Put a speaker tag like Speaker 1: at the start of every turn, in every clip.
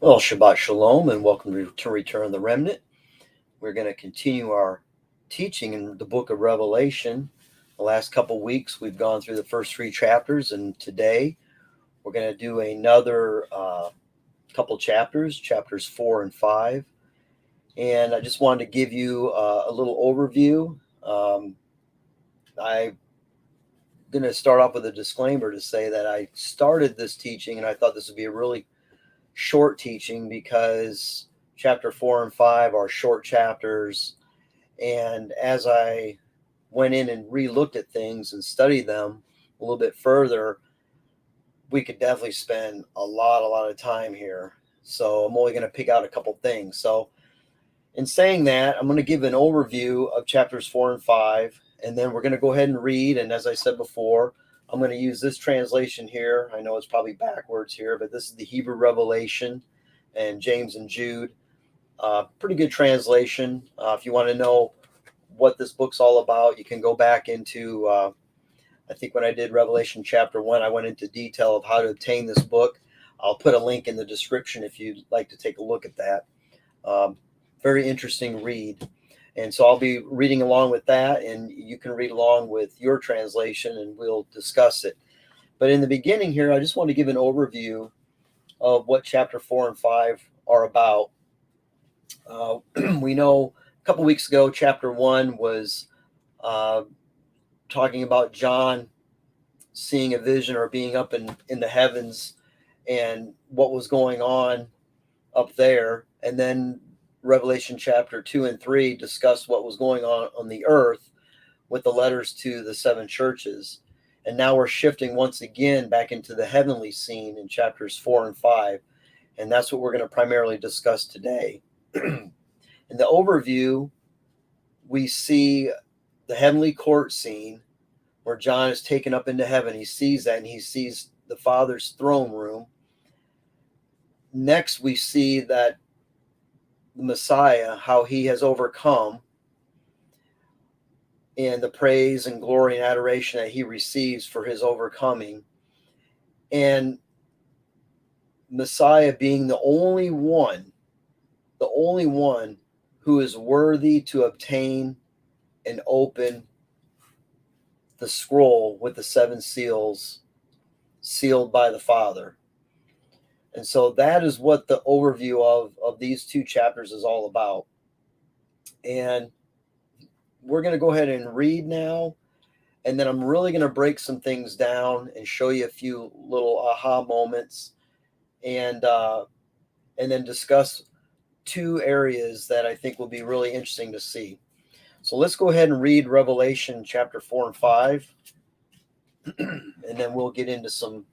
Speaker 1: Well, Shabbat Shalom and welcome to Return the Remnant. We're going to continue our teaching in the book of Revelation. The last couple weeks we've gone through the first three chapters, and today we're going to do another couple chapters, chapters 4 and 5. And I just wanted to give you a little overview. I'm going to start off with a disclaimer to say that I started this teaching and I thought this would be a really short teaching because chapter 4 and 5 are short chapters, and as I went in and re-looked at things and studied them a little bit further, we could definitely spend a lot of time here. So I'm only going to pick out a couple things. So in saying that, I'm going to give an overview of chapters 4 and 5, and then we're going to go ahead and read. And as I said before, I'm going to use this translation here. I know it's probably backwards here, but this is the Hebrew Revelation and James and Jude. Pretty good translation. If you want to know what this book's all about, you can go back into, I think when I did Revelation chapter 1, I went into detail of how to obtain this book. I'll put a link in the description if you'd like to take a look at that. Very interesting read. And so I'll be reading along with that, and you can read along with your translation, and we'll discuss it. But in the beginning here, I just want to give an overview of what chapter 4 and 5 are about. We know a couple weeks ago, chapter 1 was talking about John seeing a vision or being up in the heavens and what was going on up there. And then Revelation chapter 2 and 3 discussed what was going on the earth with the letters to the seven churches. And now we're shifting once again back into the heavenly scene in chapters 4 and 5. And that's what we're going to primarily discuss today. In the overview, we see the heavenly court scene where John is taken up into heaven. He sees that, and he sees the Father's throne room. Next, we see that the Messiah, how he has overcome, and the praise and glory and adoration that he receives for his overcoming. And Messiah being the only one who is worthy to obtain and open the scroll with the seven seals sealed by the Father. And so that is what the overview of these two chapters is all about. And we're going to go ahead and read now. And then I'm really going to break some things down and show you a few little aha moments, and then discuss two areas that I think will be really interesting to see. So let's go ahead and read Revelation chapter 4 and 5, and then we'll get into some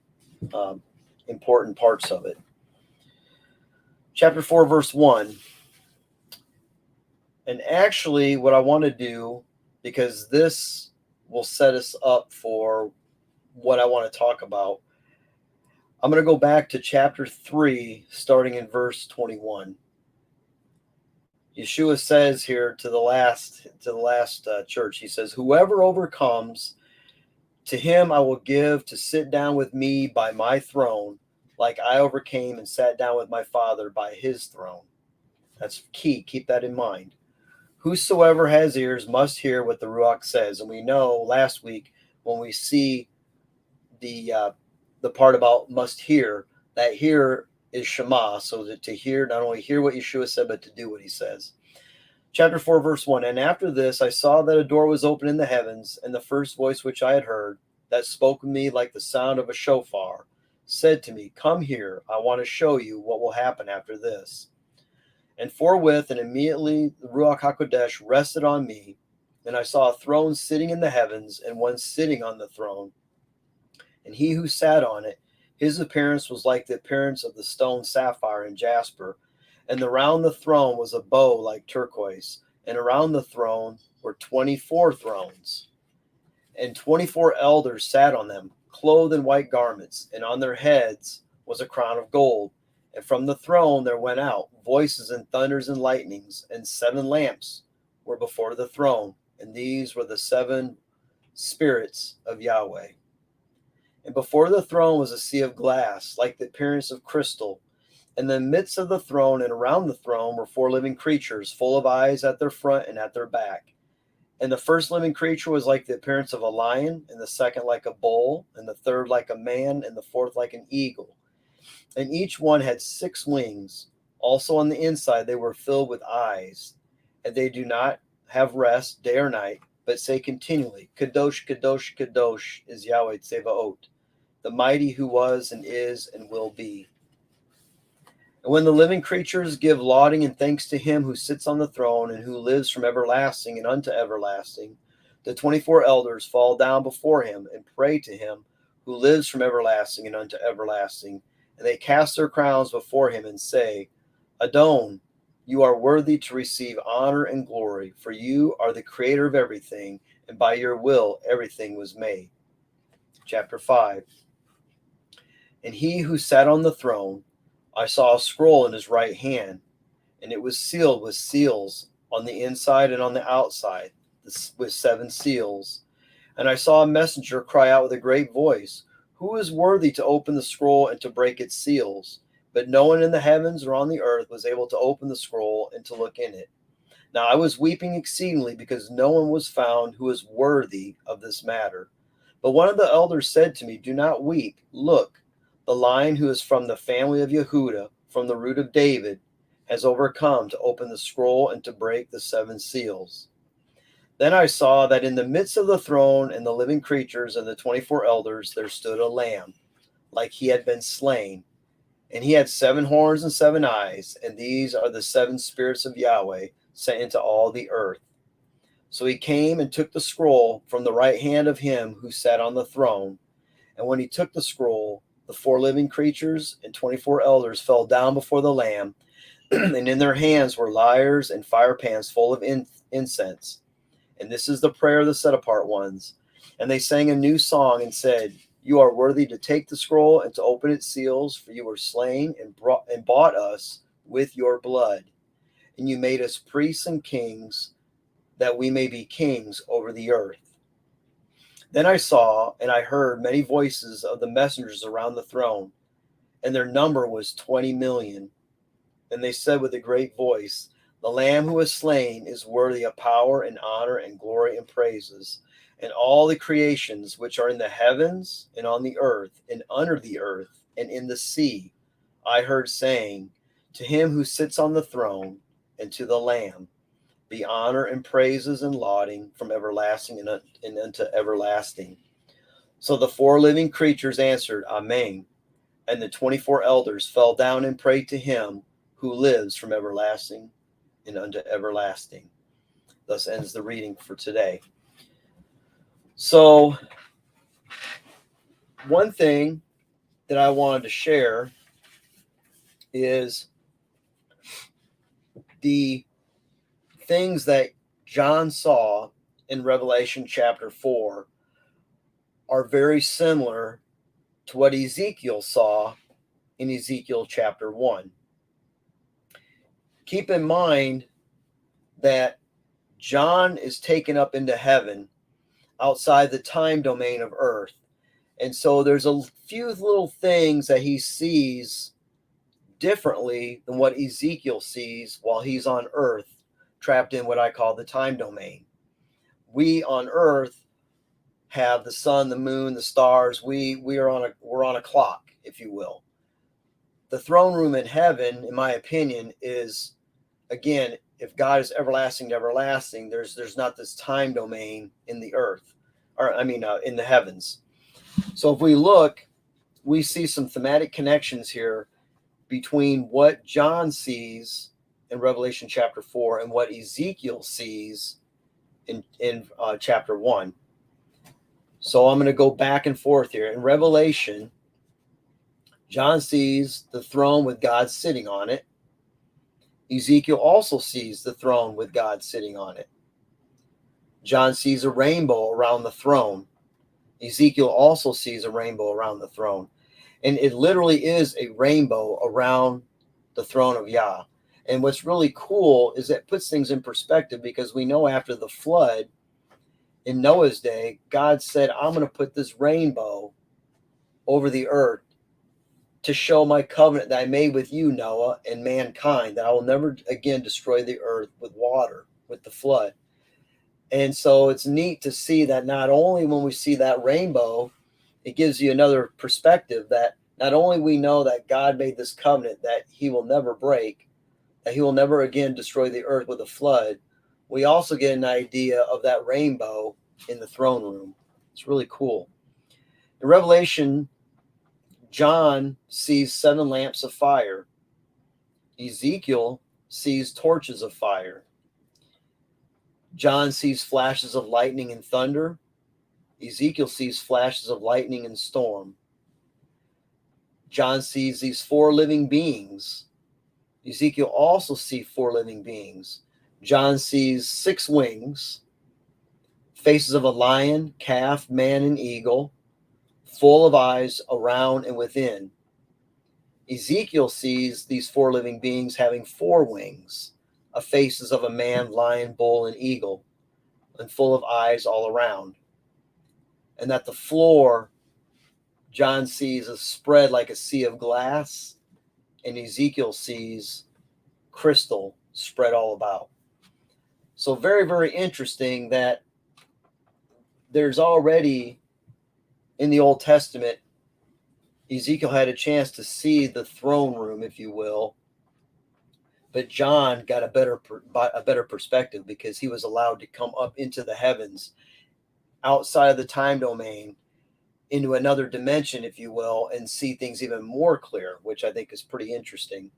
Speaker 1: important parts of it. Chapter 4, verse 1. And actually, what I want to do, because this will set us up for what I want to talk about, I'm going to go back to chapter 3, starting in verse 21. Yeshua says here to the last church, he says, "Whoever overcomes, to him I will give to sit down with me by my throne, like I overcame and sat down with my Father by his throne." That's key. Keep that in mind. Whosoever has ears must hear what the Ruach says. And we know last week when we see the part about must hear, that hear is Shema. So that to hear, not only hear what Yeshua said, but to do what he says. Chapter 4, verse 1. And after this, I saw that a door was open in the heavens, and the first voice which I had heard, that spoke with me like the sound of a shofar, said to me, "Come here, I want to show you what will happen after this." And forthwith and immediately the Ruach HaKodesh rested on me, and I saw a throne sitting in the heavens, and one sitting on the throne. And he who sat on it, his appearance was like the appearance of the stone sapphire and jasper. And around the throne was a bow like turquoise, and around the throne were 24 thrones. And 24 elders sat on them, clothed in white garments, and on their heads was a crown of gold. And from the throne there went out voices and thunders and lightnings, and 7 lamps were before the throne, and these were the 7 spirits of Yahweh. And before the throne was a sea of glass, like the appearance of crystal, In the midst of the throne and around the throne were four living creatures, full of eyes at their front and at their back. And the first living creature was like the appearance of a lion, and the second like a bull, and the third like a man, and the fourth like an eagle. And each one had 6 wings. Also on the inside they were filled with eyes. And they do not have rest day or night, but say continually, Kadosh, Kadosh, Kadosh is Yahweh Tsevaot, the mighty who was and is and will be. And when the living creatures give lauding and thanks to him who sits on the throne and who lives from everlasting and unto everlasting, the 24 elders fall down before him and pray to him who lives from everlasting and unto everlasting. And they cast their crowns before him and say, Adon, you are worthy to receive honor and glory, for you are the creator of everything, and by your will everything was made. Chapter 5. And he who sat on the throne, I saw a scroll in his right hand, and it was sealed with seals on the inside and on the outside, with 7 seals. And I saw a messenger cry out with a great voice, Who is worthy to open the scroll and to break its seals? But no one in the heavens or on the earth was able to open the scroll and to look in it. Now I was weeping exceedingly because no one was found who is worthy of this matter. But one of the elders said to me, Do not weep. Look, the Lion who is from the family of Yehuda, from the root of David, has overcome to open the scroll and to break the 7 seals. Then I saw that in the midst of the throne and the living creatures and the 24 elders there stood a lamb, like he had been slain. And he had 7 horns and 7 eyes, and these are the 7 spirits of Yahweh sent into all the earth. So he came and took the scroll from the right hand of him who sat on the throne. And when he took the scroll, the 4 living creatures and 24 elders fell down before the Lamb, and in their hands were lyres and fire pans full of incense. And this is the prayer of the set-apart ones. And they sang a new song and said, You are worthy to take the scroll and to open its seals, for you were slain and bought us with your blood. And you made us priests and kings, that we may be kings over the earth. Then I saw and I heard many voices of the messengers around the throne, and their number was 20 million. And they said with a great voice, The Lamb who was slain is worthy of power and honor and glory and praises. And all the creations which are in the heavens and on the earth and under the earth and in the sea, I heard saying, To him who sits on the throne and to the Lamb be honor and praises and lauding from everlasting and unto everlasting. So the 4 living creatures answered, Amen. And the 24 elders fell down and prayed to him who lives from everlasting and unto everlasting. Thus ends the reading for today. So, one thing that I wanted to share is the things that John saw in Revelation chapter 4 are very similar to what Ezekiel saw in Ezekiel chapter 1. Keep in mind that John is taken up into heaven outside the time domain of earth. And so there's a few little things that he sees differently than what Ezekiel sees while he's on earth, trapped in what I call the time domain. We on earth have the sun, the moon, the stars. We're on a clock, if you will. The throne room in heaven, in my opinion, is, again, if God is everlasting to everlasting, there's not this time domain in the earth, or in the heavens. So if we look, we see some thematic connections here between what John sees in Revelation chapter 4 and what Ezekiel sees in chapter 1. So I'm going to go back and forth here. In Revelation, John sees the throne with God sitting on it. Ezekiel also sees the throne with God sitting on it. John sees a rainbow around the throne. Ezekiel also sees a rainbow around the throne. And it literally is a rainbow around the throne of Yah. And what's really cool is that puts things in perspective, because we know after the flood in Noah's day, God said, I'm going to put this rainbow over the earth to show my covenant that I made with you, Noah, and mankind, that I will never again destroy the earth with water, with the flood. And so it's neat to see that not only when we see that rainbow, it gives you another perspective that not only we know that God made this covenant that he will never break, that he will never again destroy the earth with a flood, we also get an idea of that rainbow in the throne room. It's really cool. In Revelation, John sees 7 lamps of fire. Ezekiel sees torches of fire. John sees flashes of lightning and thunder. Ezekiel sees flashes of lightning and storm. John sees these 4 living beings. Ezekiel also sees 4 living beings. John sees 6 wings, faces of a lion, calf, man, and eagle, full of eyes around and within. Ezekiel sees these 4 living beings having 4 wings, faces of a man, lion, bull, and eagle, and full of eyes all around. And that the floor, John sees is spread like a sea of glass, and Ezekiel sees crystal spread all about. So very, very interesting that there's already in the Old Testament, Ezekiel had a chance to see the throne room, if you will, but John got a better perspective because he was allowed to come up into the heavens, outside of the time domain, into another dimension, if you will, and see things even more clear, which I think is pretty interesting.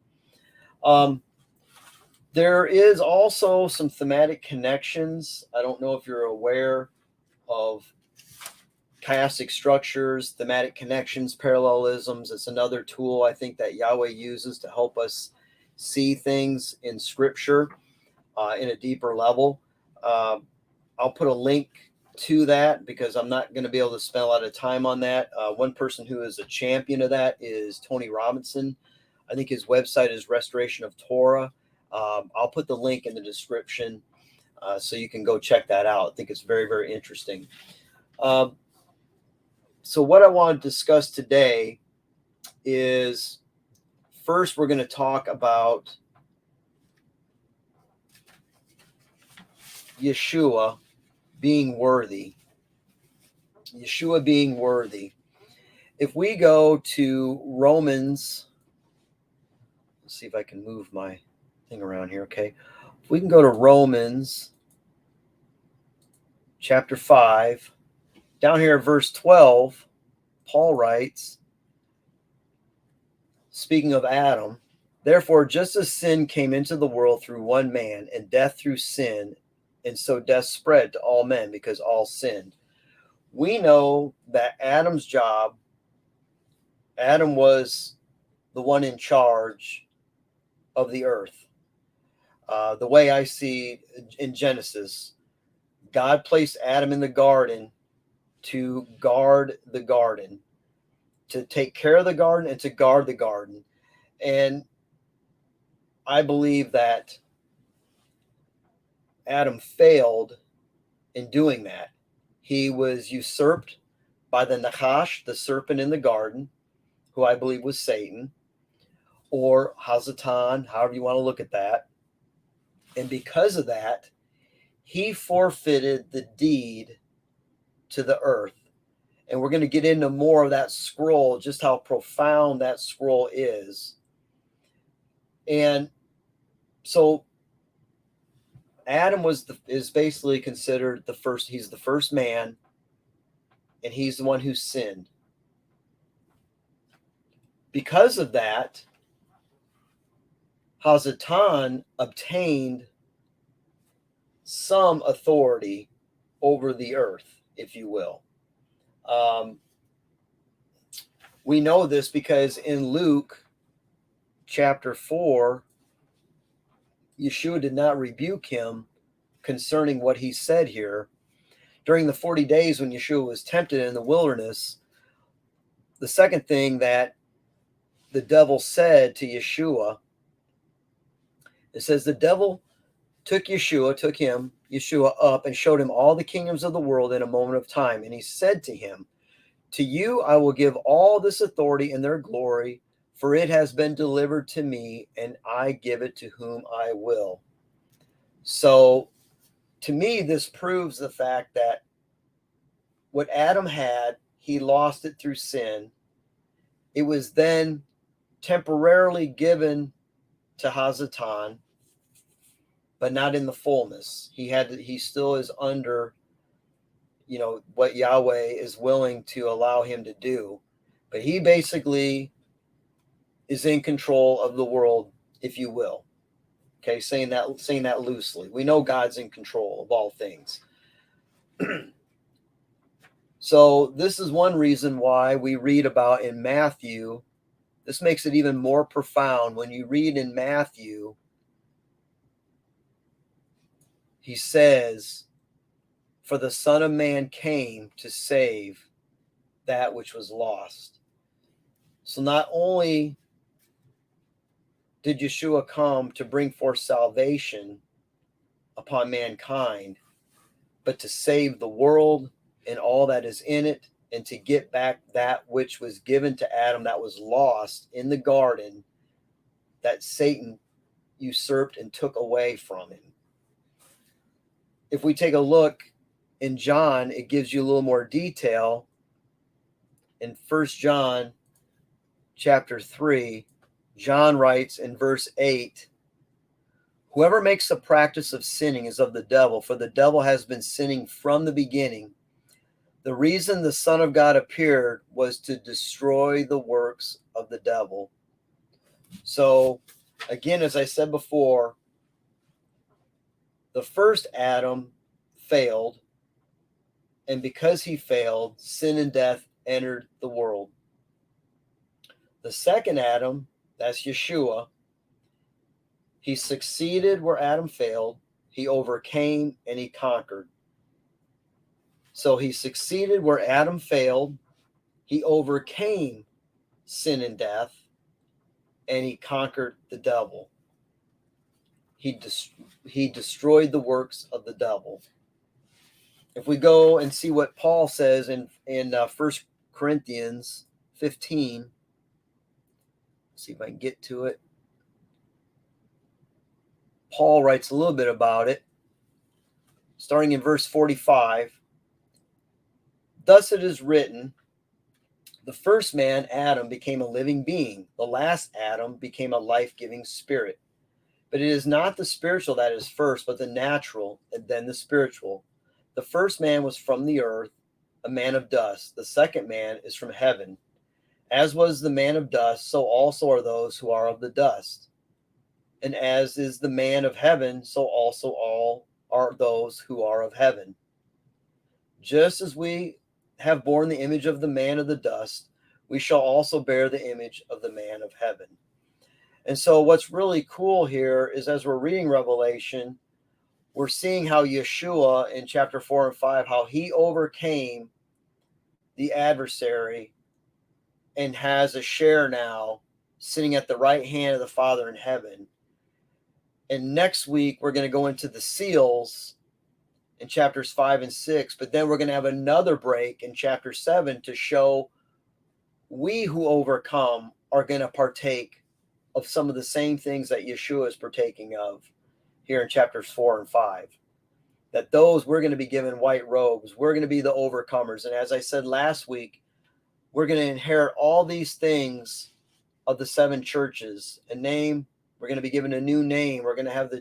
Speaker 1: There is also some thematic connections. I don't know if you're aware of chiastic structures, thematic connections, parallelisms. It's another tool I think that Yahweh uses to help us see things in Scripture in a deeper level. I'll put a link to that because I'm not going to be able to spend a lot of time on that. One person who is a champion of that is Tony Robinson. I think his website is Restoration of Torah. I'll put the link in the description so you can go check that out. I think it's very, very interesting. So what I want to discuss today is, first, we're going to talk about Yeshua being worthy. Yeshua being worthy. If we go to Romans, let's see if I can move my thing around here, okay? If we can go to Romans chapter 5, down here at verse 12, Paul writes, speaking of Adam, therefore, just as sin came into the world through one man, and death through sin, and so death spread to all men because all sinned. We know that Adam's job, Adam was the one in charge of the earth. The way I see in Genesis, God placed Adam in the garden to guard the garden, to take care of the garden and to guard the garden. And I believe that Adam failed in doing that. He was usurped by the Nachash, the serpent in the garden, who I believe was Satan, or Hazatan, however you want to look at that. And because of that, he forfeited the deed to the earth. And we're going to get into more of that scroll, just how profound that scroll is. And so Adam is basically considered the first. He's the first man, and he's the one who sinned. Because of that, Hazatan obtained some authority over the earth, if you will. We know this because in Luke chapter 4, Yeshua did not rebuke him concerning what he said here. During the 40 days when Yeshua was tempted in the wilderness, the second thing that the devil said to Yeshua, it says the devil took Yeshua up and showed him all the kingdoms of the world in a moment of time. And he said to him, to you I will give all this authority and their glory, For it has been delivered to me, and I give it to whom I will. So to me, this proves the fact that what Adam had, he lost it through sin. It was then temporarily given to Hazatan, but not in the fullness. He still is under, what Yahweh is willing to allow him to do. But he basically is in control of the world, if you will. Okay, saying that loosely. We know God's in control of all things. So this is one reason why we read about in Matthew. This makes it even more profound when you read in Matthew. He says, "For the Son of Man came to save that which was lost." So not only did Yeshua come to bring forth salvation upon mankind, but to save the world and all that is in it, and to get back that which was given to Adam that was lost in the garden, that Satan usurped and took away from him. If we take a look in John, it gives you a little more detail. In 1 John chapter 3, John writes in verse 8, "Whoever makes a practice of sinning is of the devil, for the devil has been sinning from the beginning. The reason the Son of God appeared was to destroy the works of the devil." So, again, as I said before, the first Adam failed, and because he failed, sin and death entered the world. The second Adam, that's Yeshua, he succeeded where Adam failed. He overcame and he conquered. So he succeeded where Adam failed. He overcame sin and death, and he conquered the devil. He destroyed the works of the devil. If we go and see what Paul says in 1 Corinthians 15, see if I can get to it. Paul writes a little bit about it, starting in verse 45. "Thus it is written, the first man, Adam, became a living being. The last Adam became a life-giving spirit. But it is not the spiritual that is first, but the natural, and then the spiritual. The first man was from the earth, a man of dust. The second man is from heaven. As was the man of dust, so also are those who are of the dust. And as is the man of heaven, so also all are those who are of heaven. Just as we have borne the image of the man of the dust, we shall also bear the image of the man of heaven." And so what's really cool here is, as we're reading Revelation, we're seeing how Yeshua in chapter 4 and 5, how he overcame the adversary and has a share now sitting at the right hand of the Father in heaven. And next week, we're going to go into the seals in chapters 5 and 6, but then we're going to have another break in chapter 7 to show we who overcome are going to partake of some of the same things that Yeshua is partaking of here in chapters 4 and 5. That those, we're going to be given white robes. We're going to be the overcomers. And as I said last week, we're going to inherit all these things of the seven churches. A name, we're going to be given a new name. We're going to have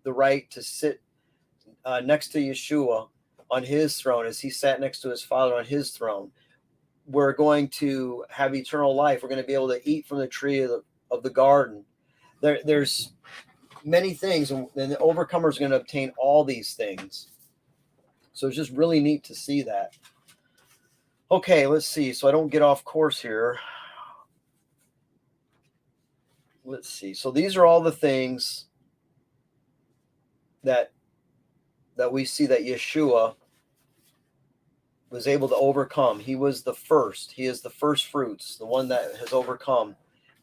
Speaker 1: the right to sit next to Yeshua on his throne as he sat next to his Father on his throne. We're going to have eternal life. We're going to be able to eat from the tree of the garden. There's many things, and the overcomer is going to obtain all these things. So it's just really neat to see that. Okay, let's see. So I don't get off course here. Let's see. So these are all the things that we see that Yeshua was able to overcome. He was the first. He is the first fruits, the one that has overcome,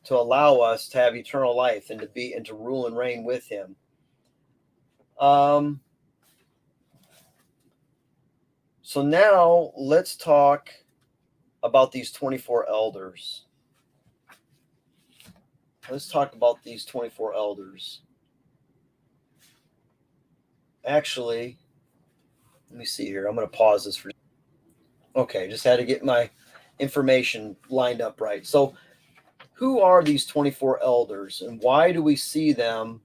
Speaker 1: to allow us to have eternal life and to rule and reign with him. So now let's talk about these 24 elders. let's talk about these 24 elders. Actually, let me see here. I'm going to pause this for. Okay, just had to get my information lined up right. So, who are these 24 elders and why do we see them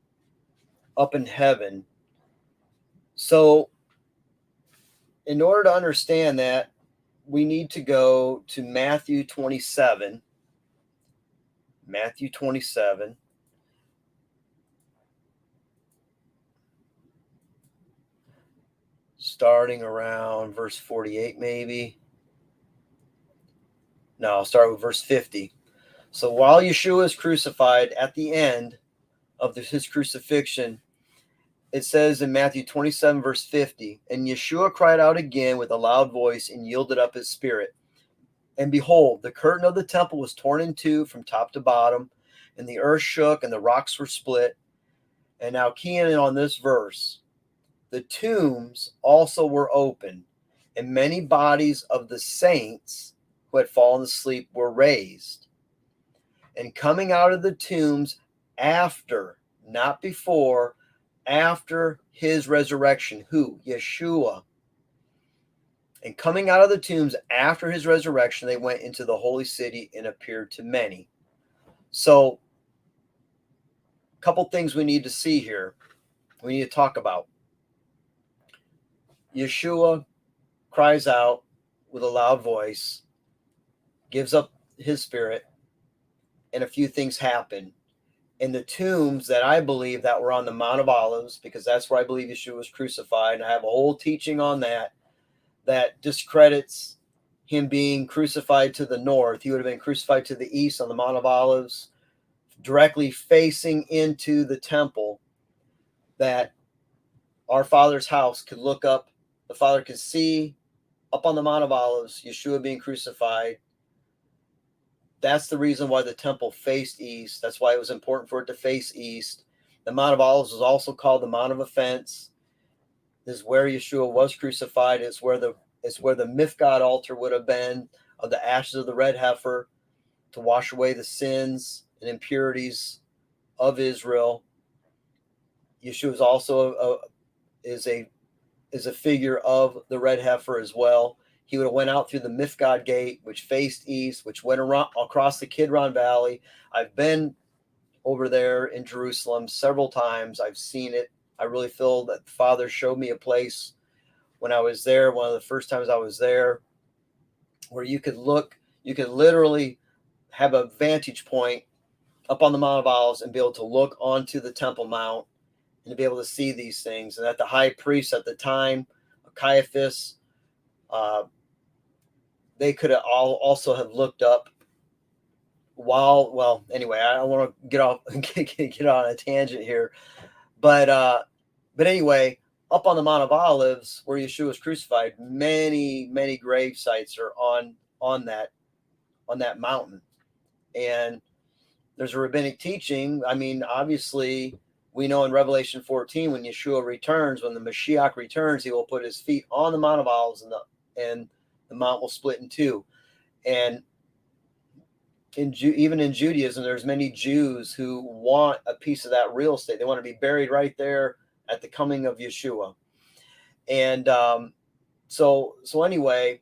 Speaker 1: up in heaven? So, in order to understand that, we need to go to Matthew 27. Matthew 27. Starting around verse 48, maybe. No, I'll start with verse 50. So while Yeshua is crucified, at the end of his crucifixion, it says in Matthew 27, verse 50, and Yeshua cried out again with a loud voice and yielded up his spirit. And behold, the curtain of the temple was torn in two from top to bottom, and the earth shook and the rocks were split. And now key in on this verse. The tombs also were open, and many bodies of the saints who had fallen asleep were raised. And coming out of the tombs after, not before, after his resurrection, who? Yeshua. And coming out of the tombs after his resurrection, they went into the holy city and appeared to many. So, a couple things we need to see here. We need to talk about. Yeshua cries out with a loud voice, gives up his spirit, and a few things happen. In the tombs that I believe that were on the Mount of Olives, because that's where I believe Yeshua was crucified, and I have a whole teaching on that discredits him being crucified to the north. He would have been crucified to the east on the Mount of Olives, directly facing into the temple, that our Father's house could look up. The Father could see up on the Mount of Olives, Yeshua being crucified. That's the reason why the temple faced east. That's why it was important for it to face east. The Mount of Olives was also called the Mount of Offense. This is where Yeshua was crucified. It's where the Mifgad altar would have been, of the ashes of the red heifer, to wash away the sins and impurities of Israel. Yeshua is also is a figure of the red heifer as well. He would have went out through the Mifgad gate, which faced east, which went around across the Kidron Valley. I've been over there in Jerusalem several times. I've seen it. I really feel that the Father showed me a place when I was there, one of the first times I was there, where you could literally have a vantage point up on the Mount of Olives and be able to look onto the Temple Mount and to be able to see these things. And that the high priest at the time, Caiaphas, they could have also have looked up anyway, I don't want to get on a tangent here, but anyway, up on the Mount of Olives where Yeshua was crucified, many grave sites are on that mountain. And there's a rabbinic teaching. I mean, obviously we know in Revelation 14, when Yeshua returns, when the Mashiach returns, he will put his feet on the Mount of Olives, and the mount will split in two. And even in Judaism, there's many Jews who want a piece of that real estate. They want to be buried right there at the coming of Yeshua. And so anyway,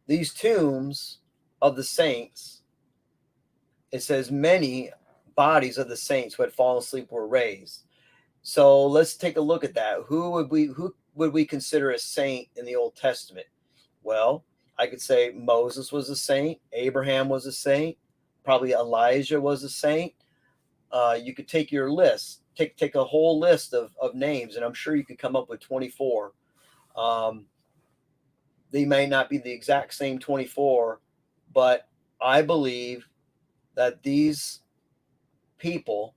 Speaker 1: these tombs of the saints, it says many bodies of the saints who had fallen asleep were raised. So let's take a look at that. Who would we consider a saint in the Old Testament? Well, I could say Moses was a saint. Abraham was a saint. Probably Elijah was a saint. You could take your list, take a whole list of names, and I'm sure you could come up with 24. They may not be the exact same 24, but I believe that these people,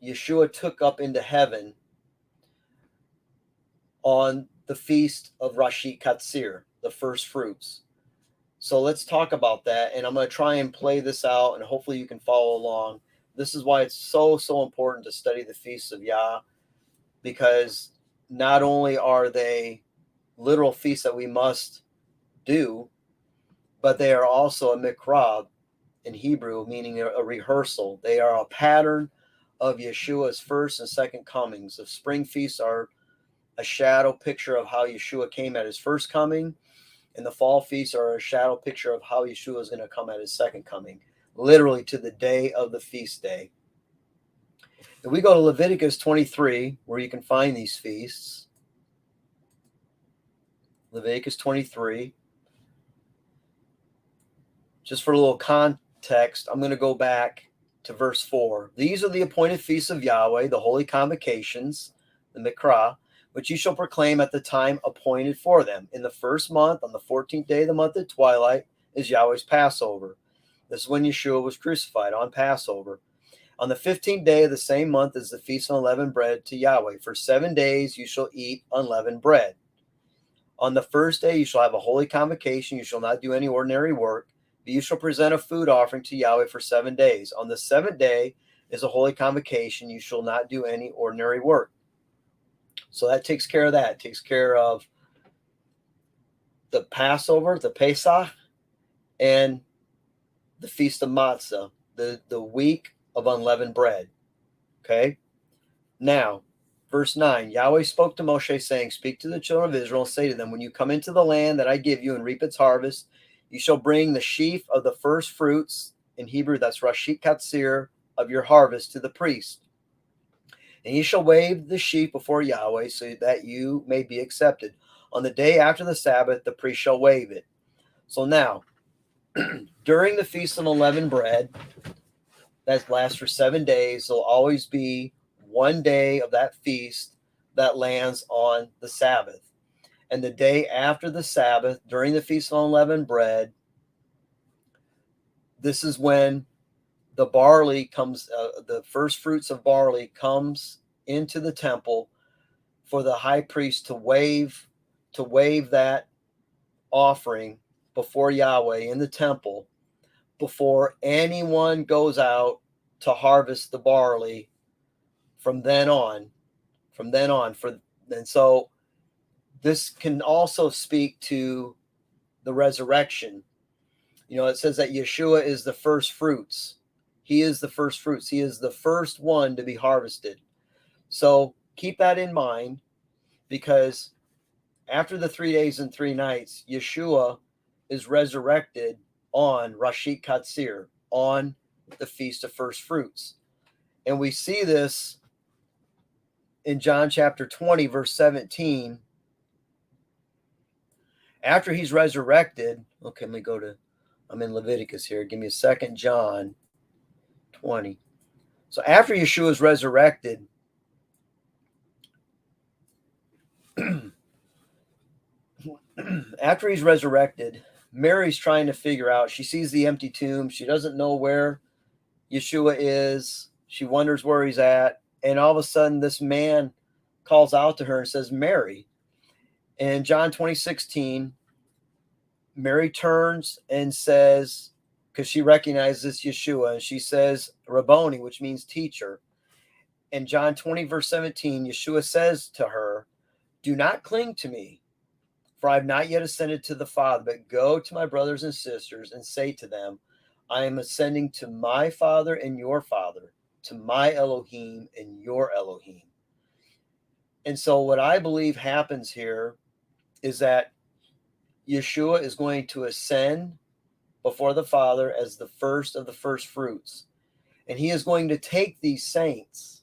Speaker 1: Yeshua took up into heaven on the feast of Rashi Katsir, the first fruits. So let's talk about that. And I'm going to try and play this out, and hopefully you can follow along. This is why it's so important to study the feasts of Yah, because not only are they literal feasts that we must do, but they are also a mikrab, in Hebrew, meaning a rehearsal. They are a pattern of Yeshua's first and second comings. The spring feasts are a shadow picture of how Yeshua came at his first coming, and the fall feasts are a shadow picture of how Yeshua is going to come at his second coming, literally to the day of the feast day. And we go to Leviticus 23, where you can find these feasts. Leviticus 23. Just for a little context, I'm going to go back to verse 4. These are the appointed feasts of Yahweh, the holy convocations, the Mikra, which you shall proclaim at the time appointed for them. In the first month, on the 14th day of the month at twilight, is Yahweh's Passover. This is when Yeshua was crucified, on Passover. On the 15th day of the same month is the feast of unleavened bread to Yahweh. For 7 days you shall eat unleavened bread. On the first day you shall have a holy convocation. You shall not do any ordinary work, but you shall present a food offering to Yahweh for 7 days. On the 7th day is a holy convocation. You shall not do any ordinary work. So that takes care of that. It takes care of the Passover, the Pesach, and the Feast of Matzah, the week of unleavened bread. Okay? Now, verse 9, Yahweh spoke to Moshe, saying, speak to the children of Israel and say to them, when you come into the land that I give you and reap its harvest, you shall bring the sheaf of the first fruits, in Hebrew that's Rashit Katsir, of your harvest to the priest. And you shall wave the sheaf before Yahweh so that you may be accepted. On the day after the Sabbath, the priest shall wave it. So now, during the Feast of Unleavened Bread, that lasts for 7 days, there'll always be one day of that feast that lands on the Sabbath. And the day after the Sabbath, during the Feast of Unleavened Bread, this is when the barley comes, the first fruits of barley comes into the temple for the high priest to wave that offering before Yahweh in the temple before anyone goes out to harvest the barley from then on. And so this can also speak to the resurrection. You know, it says that Yeshua is the first fruits. He is the first fruits. He is the first one to be harvested. So keep that in mind, because after the 3 days and 3 nights, Yeshua is resurrected on Rashit Katsir, on the Feast of First Fruits. And we see this in John chapter 20, verse 17. After he's resurrected, okay, let me go to, I'm in Leviticus here. Give me a second, John 20. So after Yeshua is resurrected, after he's resurrected, Mary's trying to figure out, she sees the empty tomb. She doesn't know where Yeshua is. She wonders where he's at. And all of a sudden, this man calls out to her and says, Mary. And John 20:16, Mary turns and says, because she recognizes Yeshua, and she says, Rabboni, which means teacher. And John 20, verse 17, Yeshua says to her, do not cling to me, for I have not yet ascended to the Father, but go to my brothers and sisters and say to them, I am ascending to my Father and your Father, to my Elohim and your Elohim. And so what I believe happens here is that Yeshua is going to ascend before the Father as the first of the first fruits. And he is going to take these saints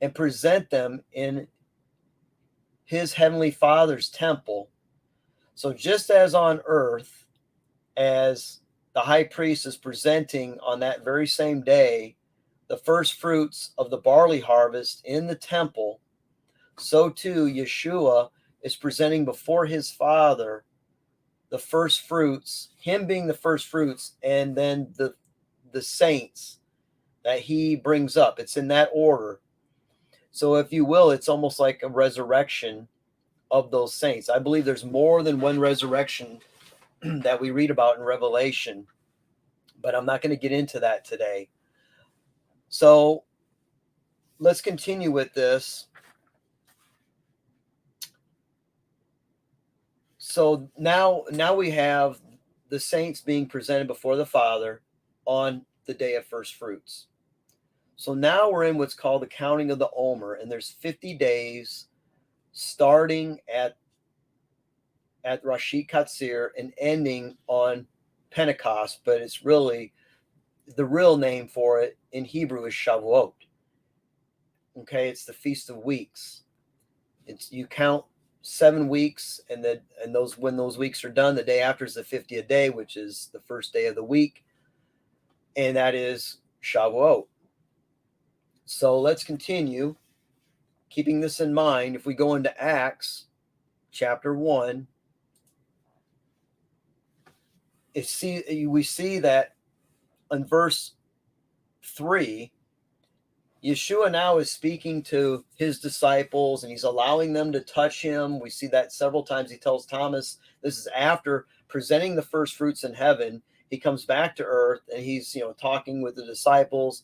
Speaker 1: and present them in his heavenly Father's temple. So just as on earth, as the high priest is presenting on that very same day the first fruits of the barley harvest in the temple, so too Yeshua is presenting before his Father the first fruits, him being the first fruits, and then the saints that he brings up. It's in that order. So if you will, it's almost like a resurrection of those saints. I believe there's more than one resurrection that we read about in Revelation, but I'm not going to get into that today. So let's continue with this. So now we have the saints being presented before the Father. on the day of first fruits. So now we're in what's called the counting of the Omer, and there's 50 days starting at Rashi Katsir and ending on Pentecost, but it's really the real name for it in Hebrew is Shavuot. Okay, it's the Feast of Weeks. It's you count 7 weeks, and those when those weeks are done, the day after is the 50th day, which is the first day of the week, and that is Shavuot. So let's continue keeping this in mind. If we go into Acts chapter 1, we see that in verse 3, Yeshua now is speaking to his disciples and he's allowing them to touch him. We see that several times. He tells Thomas, this is after presenting the first fruits in heaven. He comes back to earth and he's, talking with the disciples,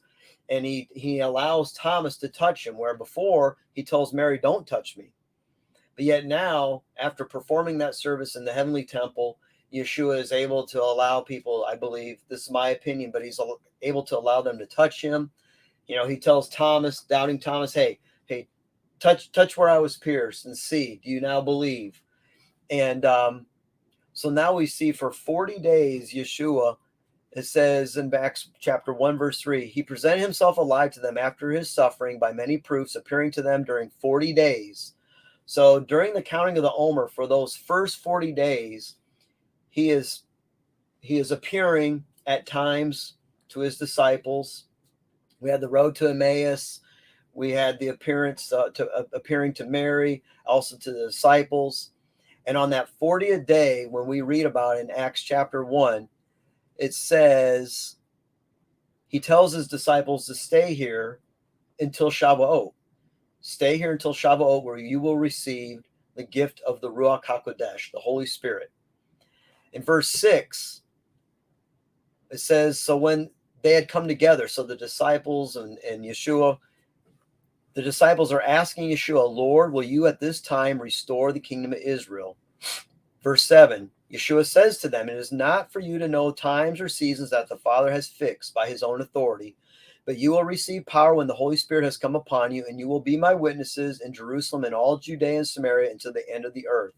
Speaker 1: and he allows Thomas to touch him, where before he tells Mary, don't touch me. But yet now, after performing that service in the heavenly temple, Yeshua is able to allow people, I believe, this is my opinion, but he's able to allow them to touch him. He tells Thomas, doubting Thomas, hey, touch where I was pierced and see, do you now believe? And so now we see for 40 days, Yeshua, it says in Acts chapter 1, verse 3, he presented himself alive to them after his suffering by many proofs, appearing to them during 40 days. So during the counting of the Omer, for those first 40 days, he is appearing at times to his disciples. We had the road to Emmaus. We had the appearing to Mary, also to the disciples. And on that 40th day, when we read about it in Acts chapter 1, it says he tells his disciples to stay here until Shavuot. Stay here until Shavuot, where you will receive the gift of the Ruach HaKodesh, the Holy Spirit. In verse 6, it says, so when they had come together, so the disciples and Yeshua, the disciples are asking Yeshua, Lord, will you at this time restore the kingdom of Israel? Verse 7, Yeshua says to them, it is not for you to know times or seasons that the Father has fixed by his own authority, but you will receive power when the Holy Spirit has come upon you, and you will be my witnesses in Jerusalem and all Judea and Samaria and to the end of the earth.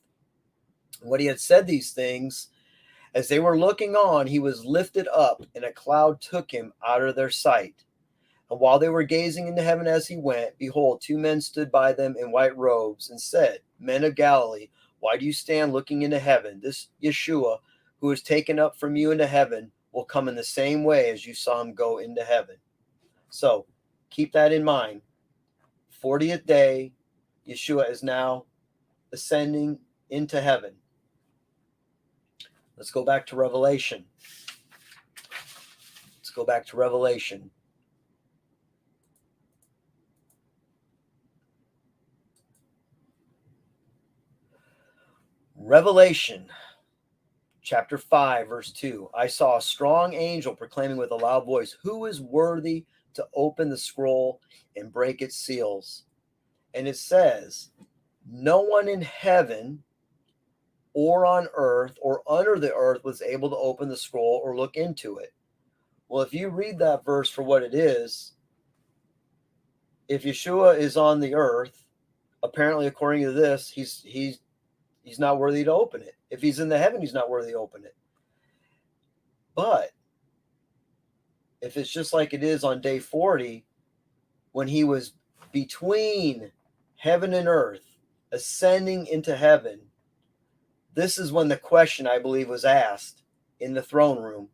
Speaker 1: When he had said these things, as they were looking on, he was lifted up, and a cloud took him out of their sight. And while they were gazing into heaven as he went, behold, 2 men stood by them in white robes and said, Men of Galilee, why do you stand looking into heaven? This Yeshua, who is taken up from you into heaven, will come in the same way as you saw him go into heaven. So keep that in mind. 40th day, Yeshua is now ascending into heaven. Let's go back to Revelation. Revelation chapter 5, verse 2. I saw a strong angel proclaiming with a loud voice, who is worthy to open the scroll and break its seals? And it says, no one in heaven or on earth or under the earth was able to open the scroll or look into it. Well, if you read that verse for what it is, if Yeshua is on the earth, apparently according to this, he's not worthy to open it. If he's in the heaven, he's not worthy to open it. But if it's just like it is on day 40, when he was between heaven and earth, ascending into heaven, this is when the question, I believe, was asked in the throne room.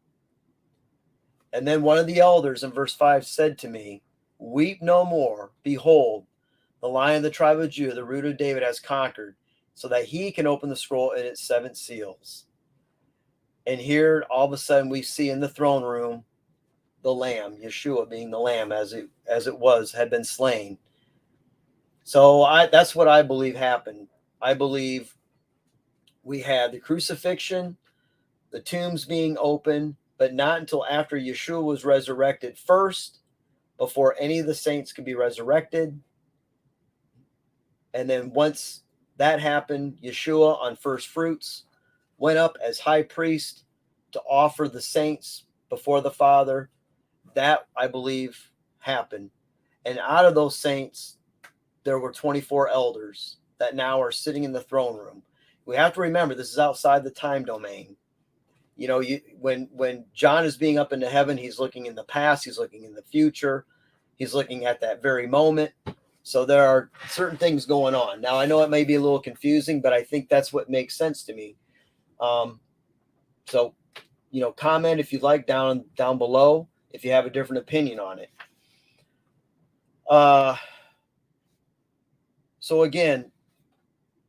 Speaker 1: And then one of the elders in verse 5 said to me, weep no more. Behold, the Lion of the tribe of Judah, the root of David, has conquered, so that he can open the scroll and its 7 seals. And here, all of a sudden, we see in the throne room the Lamb, Yeshua being the Lamb, as it had been slain. So that's what I believe happened. I believe we had the crucifixion, the tombs being open, but not until after Yeshua was resurrected first, before any of the saints could be resurrected. And then once that happened, Yeshua on first fruits went up as high priest to offer the saints before the Father. That, I believe, happened. And out of those saints, there were 24 elders that now are sitting in the throne room. We have to remember this is outside the time domain. You know, when John is being up into heaven, he's looking in the past, he's looking in the future, he's looking at that very moment. So there are certain things going on. Now, I know it may be a little confusing, but I think that's what makes sense to me. So, you know, comment if you'd like down below if you have a different opinion on it. So again,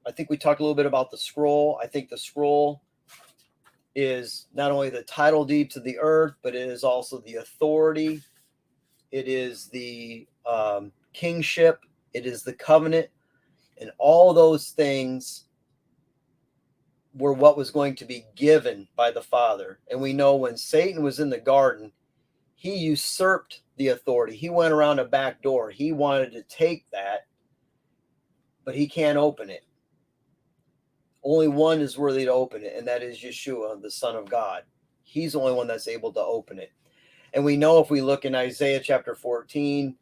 Speaker 1: I think we talked a little bit about the scroll. I think the scroll is not only the title deed to the earth, but it is also the authority. It is the kingship. It is the covenant. And all those things were what was going to be given by the Father. And we know when Satan was in the garden, he usurped the authority. He went around a back door. He wanted to take that, but he can't open it. Only one is worthy to open it, and that is Yeshua, the Son of God. He's the only one that's able to open it. And we know if we look in Isaiah chapter 14,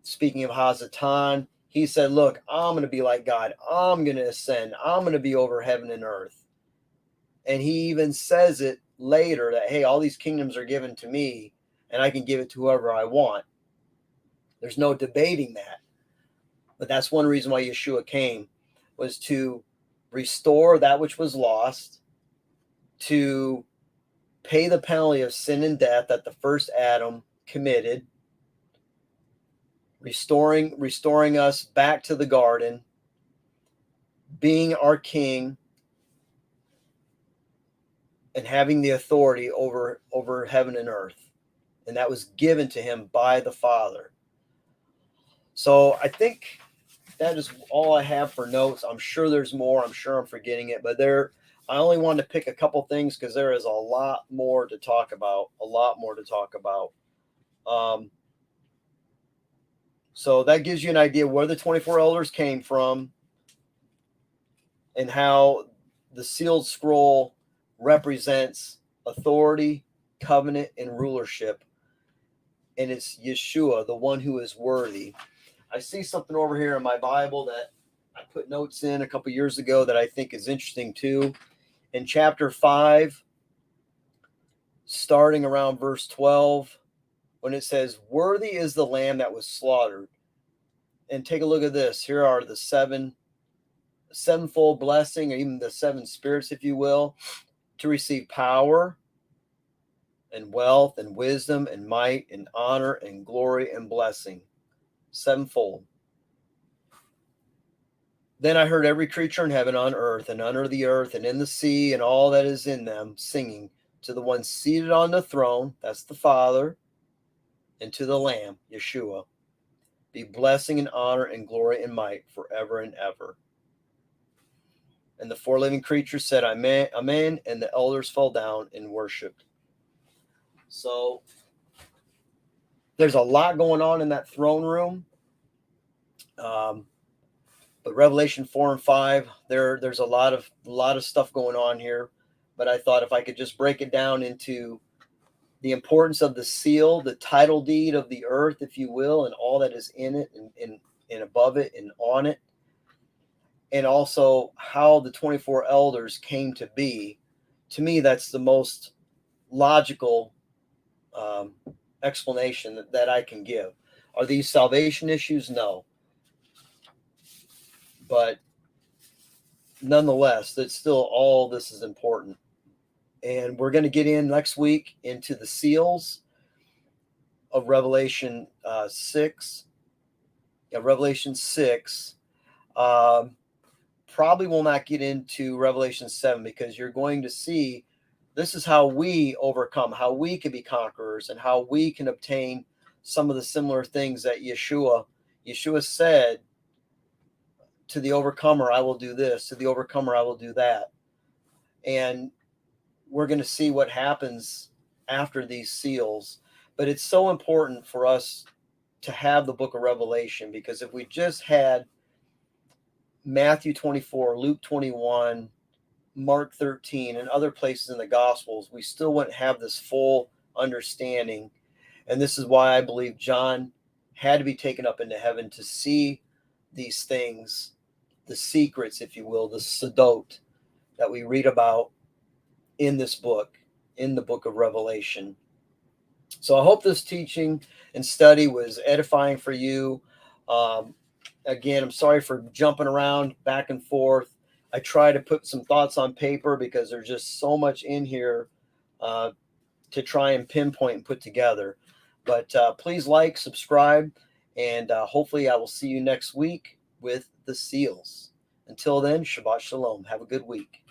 Speaker 1: speaking of Hazatan, he said, look, I'm going to be like God. I'm going to ascend. I'm going to be over heaven and earth. And he even says it later that, hey, all these kingdoms are given to me, and I can give it to whoever I want. There's no debating that. But that's one reason why Yeshua came, was to restore that which was lost, to pay the penalty of sin and death that the first Adam committed, restoring us back to the garden, being our king, and having the authority over heaven and earth. And that was given to him by the Father. So I think that is all I have for notes. I'm sure there's more. I'm sure I'm forgetting it, but I only wanted to pick a couple things because there is a lot more to talk about. So that gives you an idea where the 24 elders came from and how the sealed scroll represents authority, covenant, and rulership. And it's Yeshua, the one who is worthy. I see something over here in my Bible that I put notes in a couple years ago that I think is interesting too. In chapter 5, starting around verse 12, when it says, worthy is the lamb that was slaughtered. And take a look at this. Here are the sevenfold blessing, or even the seven spirits, if you will, to receive power and wealth and wisdom and might and honor and glory and blessing. Sevenfold. Then I heard every creature in heaven, on earth, and under the earth, and in the sea, and all that is in them, singing to the one seated on the throne, that's the Father, and to the Lamb, Yeshua, be blessing and honor and glory and might forever and ever. And the four living creatures said, Amen, Amen, and the elders fell down and worshipped. So there's a lot going on in that throne room. But Revelation 4 and 5, there's a lot of stuff going on here. But I thought if I could just break it down into the importance of the seal, the title deed of the earth, if you will, and all that is in it and above it and on it, and also how the 24 elders came to be. To me, that's the most logical explanation that I can give. Are these salvation issues? No. But nonetheless, that's still all this is important. And we're going to get in next week into the seals of Revelation 6. Yeah, Revelation 6. Probably will not get into Revelation 7 because you're going to see this is how we overcome, how we can be conquerors, and how we can obtain some of the similar things that Yeshua said, to the overcomer, I will do this. To the overcomer, I will do that. And we're going to see what happens after these seals. But it's so important for us to have the book of Revelation, because if we just had Matthew 24, Luke 21, Mark 13, and other places in the Gospels, we still wouldn't have this full understanding. And this is why I believe John had to be taken up into heaven to see these things, the secrets, if you will, the Sodot that we read about in this book, in the book of Revelation. So I hope this teaching and study was edifying for you. Again, I'm sorry for jumping around back and forth. I try to put some thoughts on paper because there's just so much in here to try and pinpoint and put together. But please like, subscribe, and hopefully I will see you next week with the seals. Until then, Shabbat Shalom. Have a good week.